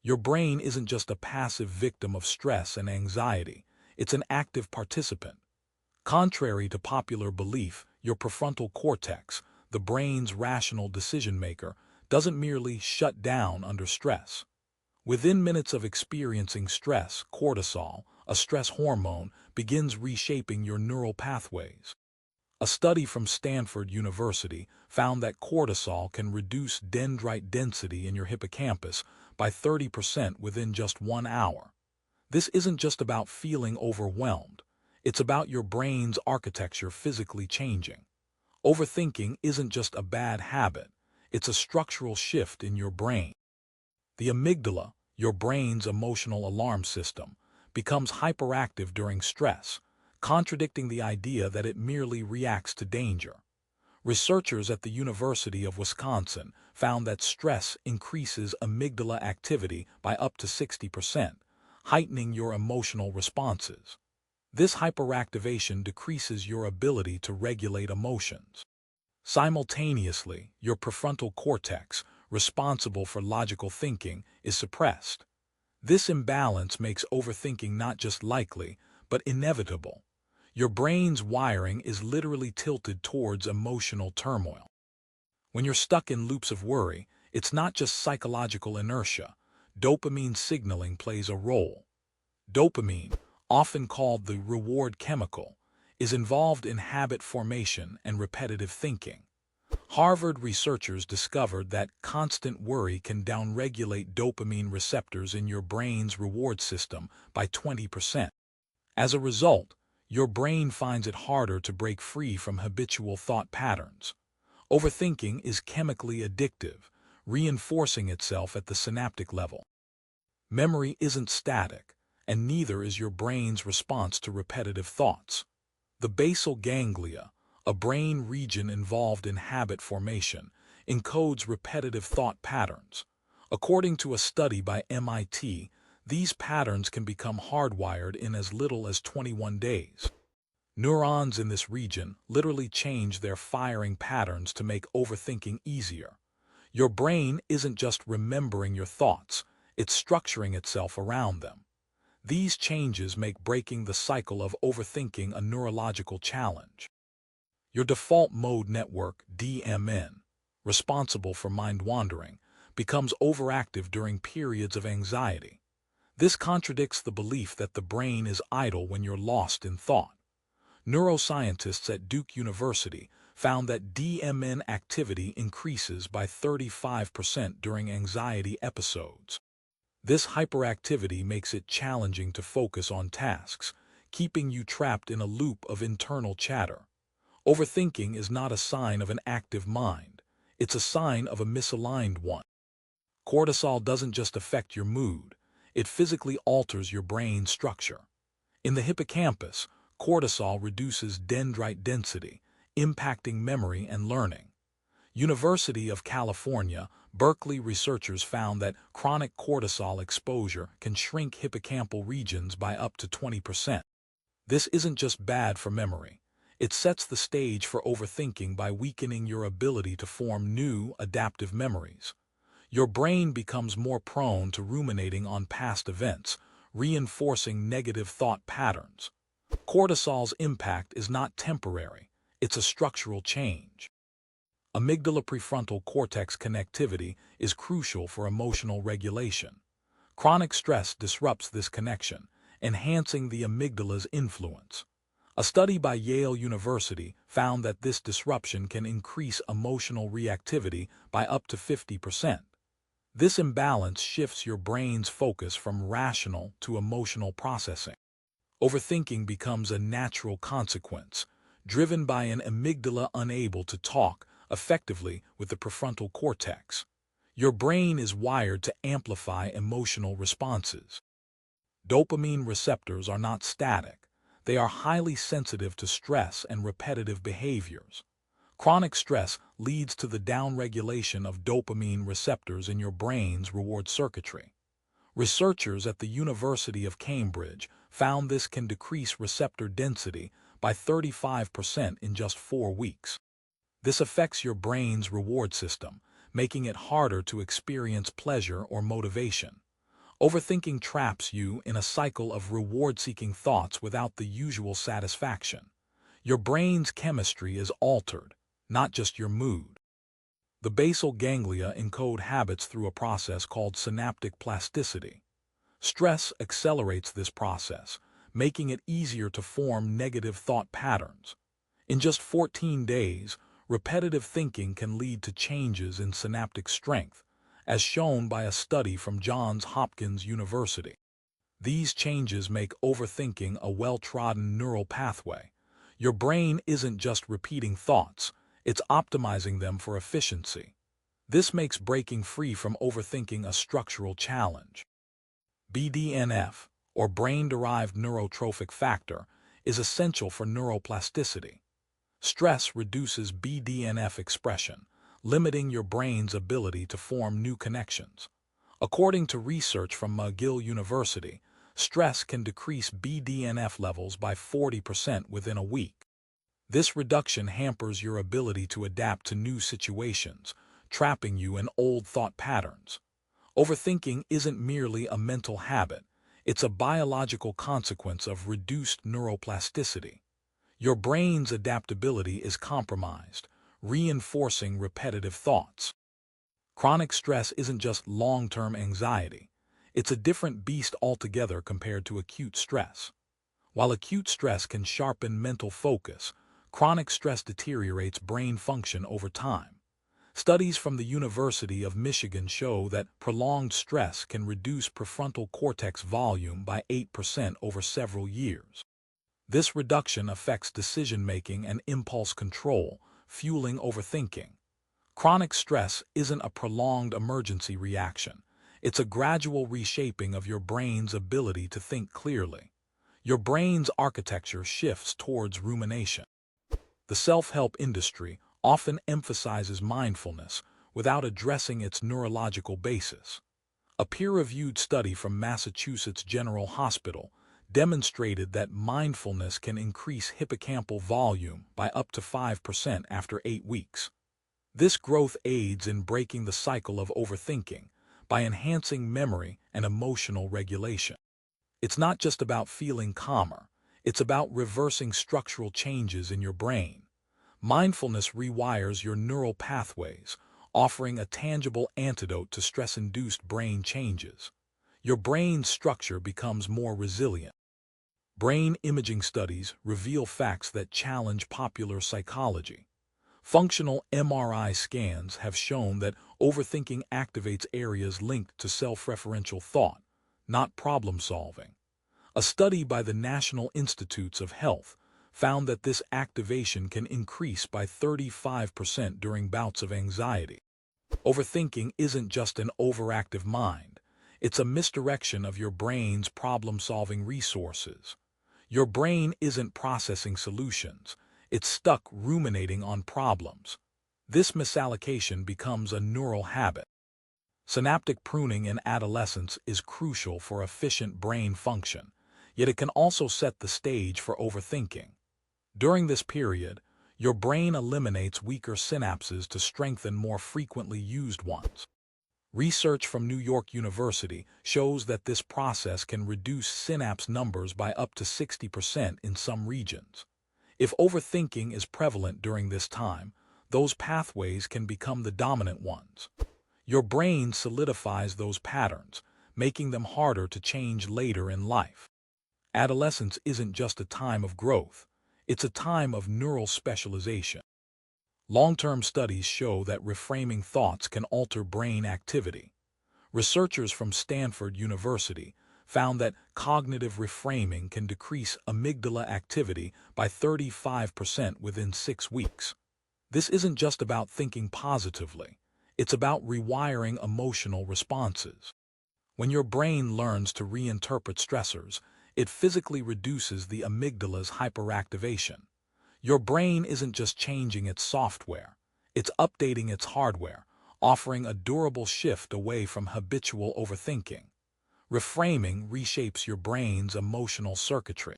Your brain isn't just a passive victim of stress and anxiety, it's an active participant. Contrary to popular belief, your prefrontal cortex, the brain's rational decision-maker, doesn't merely shut down under stress. Within minutes of experiencing stress, cortisol, a stress hormone, begins reshaping your neural pathways. A study from Stanford University found that cortisol can reduce dendrite density in your hippocampus by 30% within just 1 hour. This isn't just about feeling overwhelmed. It's about your brain's architecture physically changing. Overthinking isn't just a bad habit. It's a structural shift in your brain. The amygdala, your brain's emotional alarm system, becomes hyperactive during stress, contradicting the idea that it merely reacts to danger. Researchers at the University of Wisconsin found that stress increases amygdala activity by up to 60%, heightening your emotional responses. This hyperactivation decreases your ability to regulate emotions. Simultaneously, your prefrontal cortex, responsible for logical thinking, is suppressed. This imbalance makes overthinking not just likely, but inevitable. Your brain's wiring is literally tilted towards emotional turmoil. When you're stuck in loops of worry, it's not just psychological inertia. Dopamine signaling plays a role. Dopamine, often called the reward chemical, is involved in habit formation and repetitive thinking. Harvard researchers discovered that constant worry can downregulate dopamine receptors in your brain's reward system by 20%. As a result, your brain finds it harder to break free from habitual thought patterns. Overthinking is chemically addictive, reinforcing itself at the synaptic level. Memory isn't static, and neither is your brain's response to repetitive thoughts. The basal ganglia, a brain region involved in habit formation, encodes repetitive thought patterns. According to a study by MIT, these patterns can become hardwired in as little as 21 days. Neurons in this region literally change their firing patterns to make overthinking easier. Your brain isn't just remembering your thoughts, it's structuring itself around them. These changes make breaking the cycle of overthinking a neurological challenge. Your default mode network, DMN, responsible for mind wandering, becomes overactive during periods of anxiety. This contradicts the belief that the brain is idle when you're lost in thought. Neuroscientists at Duke University found that DMN activity increases by 35% during anxiety episodes. This hyperactivity makes it challenging to focus on tasks, keeping you trapped in a loop of internal chatter. Overthinking is not a sign of an active mind, it's a sign of a misaligned one. Cortisol doesn't just affect your mood, it physically alters your brain structure. In the hippocampus, cortisol reduces dendrite density, impacting memory and learning. University of California, Berkeley researchers found that chronic cortisol exposure can shrink hippocampal regions by up to 20%. This isn't just bad for memory. It sets the stage for overthinking by weakening your ability to form new, adaptive memories. Your brain becomes more prone to ruminating on past events, reinforcing negative thought patterns. Cortisol's impact is not temporary, it's a structural change. Amygdala-prefrontal cortex connectivity is crucial for emotional regulation. Chronic stress disrupts this connection, enhancing the amygdala's influence. A study by Yale University found that this disruption can increase emotional reactivity by up to 50%. This imbalance shifts your brain's focus from rational to emotional processing. Overthinking becomes a natural consequence, driven by an amygdala unable to talk effectively with the prefrontal cortex. Your brain is wired to amplify emotional responses. Dopamine receptors are not static. They are highly sensitive to stress and repetitive behaviors. Chronic stress leads to the downregulation of dopamine receptors in your brain's reward circuitry. Researchers at the University of Cambridge found this can decrease receptor density by 35% in just 4 weeks. This affects your brain's reward system, making it harder to experience pleasure or motivation. Overthinking traps you in a cycle of reward-seeking thoughts without the usual satisfaction. Your brain's chemistry is altered, not just your mood. The basal ganglia encode habits through a process called synaptic plasticity. Stress accelerates this process, making it easier to form negative thought patterns. In just 14 days, repetitive thinking can lead to changes in synaptic strength, as shown by a study from Johns Hopkins University. These changes make overthinking a well-trodden neural pathway. Your brain isn't just repeating thoughts, it's optimizing them for efficiency. This makes breaking free from overthinking a structural challenge. BDNF, or brain-derived neurotrophic factor, is essential for neuroplasticity. Stress reduces BDNF expression, limiting your brain's ability to form new connections. According to research from McGill University, stress can decrease BDNF levels by 40% within a week. This reduction hampers your ability to adapt to new situations, trapping you in old thought patterns. Overthinking isn't merely a mental habit, it's a biological consequence of reduced neuroplasticity. Your brain's adaptability is compromised, reinforcing repetitive thoughts. Chronic stress isn't just long-term anxiety. It's a different beast altogether compared to acute stress. While acute stress can sharpen mental focus, chronic stress deteriorates brain function over time. Studies from the University of Michigan show that prolonged stress can reduce prefrontal cortex volume by 8% over several years. This reduction affects decision-making and impulse control, fueling overthinking. Chronic stress isn't a prolonged emergency reaction. It's a gradual reshaping of your brain's ability to think clearly. Your brain's architecture shifts towards rumination. The self-help industry often emphasizes mindfulness without addressing its neurological basis. A peer-reviewed study from Massachusetts General Hospital demonstrated that mindfulness can increase hippocampal volume by up to 5% after 8 weeks. This growth aids in breaking the cycle of overthinking by enhancing memory and emotional regulation. It's not just about feeling calmer, it's about reversing structural changes in your brain. Mindfulness rewires your neural pathways, offering a tangible antidote to stress-induced brain changes. Your brain's structure becomes more resilient. Brain imaging studies reveal facts that challenge popular psychology. Functional MRI scans have shown that overthinking activates areas linked to self-referential thought, not problem-solving. A study by the National Institutes of Health found that this activation can increase by 35% during bouts of anxiety. Overthinking isn't just an overactive mind, it's a misdirection of your brain's problem-solving resources. Your brain isn't processing solutions, it's stuck ruminating on problems. This misallocation becomes a neural habit. Synaptic pruning in adolescence is crucial for efficient brain function, yet it can also set the stage for overthinking. During this period, your brain eliminates weaker synapses to strengthen more frequently used ones. Research from New York University shows that this process can reduce synapse numbers by up to 60% in some regions. If overthinking is prevalent during this time, those pathways can become the dominant ones. Your brain solidifies those patterns, making them harder to change later in life. Adolescence isn't just a time of growth, it's a time of neural specialization. Long-term studies show that reframing thoughts can alter brain activity. Researchers from Stanford University found that cognitive reframing can decrease amygdala activity by 35% within 6 weeks. This isn't just about thinking positively, it's about rewiring emotional responses. When your brain learns to reinterpret stressors, it physically reduces the amygdala's hyperactivation. Your brain isn't just changing its software, it's updating its hardware, offering a durable shift away from habitual overthinking. Reframing reshapes your brain's emotional circuitry.